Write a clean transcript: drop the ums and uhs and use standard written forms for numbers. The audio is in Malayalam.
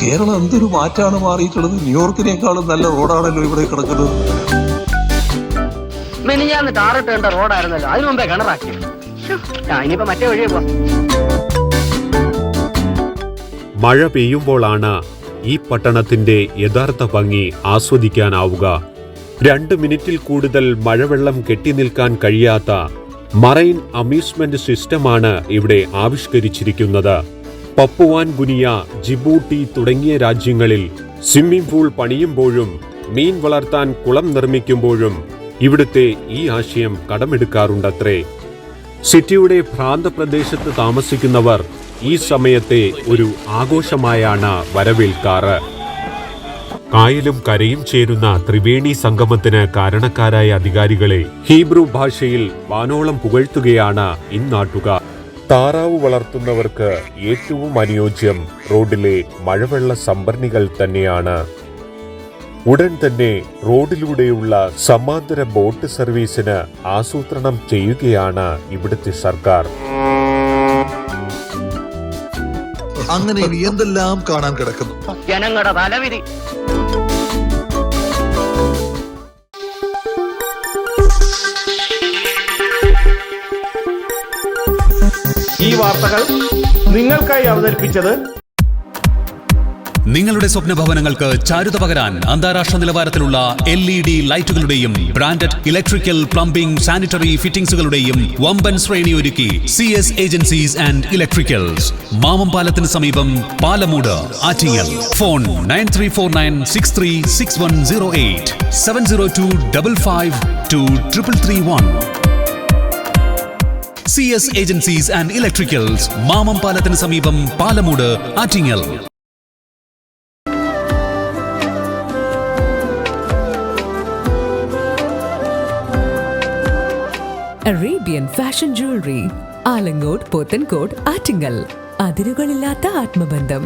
കേരളം എന്തൊരു മാറ്റാണ് മാറിയിട്ടുള്ളത്. ന്യൂയോർക്കിനേക്കാളും നല്ല റോഡാണല്ലോ ഇവിടെ കിടക്കുന്നത്. മെനിഞ്ഞാന്ന് ടാറിട്ട് കണ്ട റോഡായിരുന്നല്ലോ, അതിനു മുമ്പേ കിണറാക്കി. ഇനിയിപ്പോ മറ്റേ വഴിയെ പോവാം. മഴ പെയ്യുമ്പോഴാണ് ഈ പട്ടണത്തിന്റെ യഥാർത്ഥ ഭംഗി ആസ്വദിക്കാനാവുക. 2 മിനിറ്റിൽ കൂടുതൽ മഴവെള്ളം കെട്ടിനിൽക്കാൻ കഴിയാത്ത മറൈൻ അമ്യൂസ്മെന്റ് സിസ്റ്റമാണ് ഇവിടെ ആവിഷ്കരിച്ചിരിക്കുന്നത്. പപ്പുവാൻ ഗുനിയ, ജിബൂട്ടി തുടങ്ങിയ രാജ്യങ്ങളിൽ സ്വിമ്മിംഗ് പൂൾ പണിയുമ്പോഴും മീൻ വളർത്താൻ കുളം നിർമ്മിക്കുമ്പോഴും ഇവിടുത്തെ ഈ ആശയം കടമെടുക്കാറുണ്ടത്രേ. സിറ്റിയുടെ ഭ്രാന്തപ്രദേശത്ത് താമസിക്കുന്നവർ ഈ സമയത്തെ ഒരു ആഘോഷമായാണ് വരവേൽക്കാറ്. കായലും കരയും ചേരുന്ന ത്രിവേണി സംഗമത്തിന് കാരണക്കാരായ അധികാരികളെ ഹീബ്രു ഭാഷയിൽ വാനോളം പുകഴ്ത്തുകയാണ് ഇന്നാട്ടുകാർ. താറാവ് വളർത്തുന്നവർക്ക് ഏറ്റവും അനുയോജ്യം റോഡിലെ മഴവെള്ള സംഭരണികൾ തന്നെയാണ്. ഉടൻ തന്നെ റോഡിലൂടെയുള്ള സമാന്തര ബോട്ട് സർവീസിന് ആസൂത്രണം ചെയ്യുകയാണ് ഇവിടുത്തെ സർക്കാർ. അങ്ങനെ ഇനി എന്തെല്ലാം കാണാൻ കിടക്കുന്നു. ജനങ്ങളുടെ തലവിധി. ഈ വാർത്തകൾ നിങ്ങൾക്കായി അവതരിപ്പിച്ചത് നിങ്ങളുടെ സ്വപ്ന ഭവനങ്ങൾക്ക് ചാരുത പകരാൻ അന്താരാഷ്ട്ര നിലവാരത്തിലുള്ള LED ലൈറ്റുകളുടെയും ബ്രാൻഡഡ് ഇലക്ട്രിക്കൽ, പ്ലംബിംഗ്, സാനിറ്ററി ഫിറ്റിംഗ്സുകളുടെയും വമ്പൻ ശ്രേണി ഒരുക്കി CS agencies and electricals, Mamam പാലത്തിന് സമീപം, Palamood, Attingal. Phone 9349636108 702552331. CS agencies and electricals, Mamam പാലത്തിന് സമീപം, Palamood, Attingal. Arabian fashion jewellery, Alangode, Pothencode, Attingal. അതിരുകളില്ലാത്ത ആത്മബന്ധം.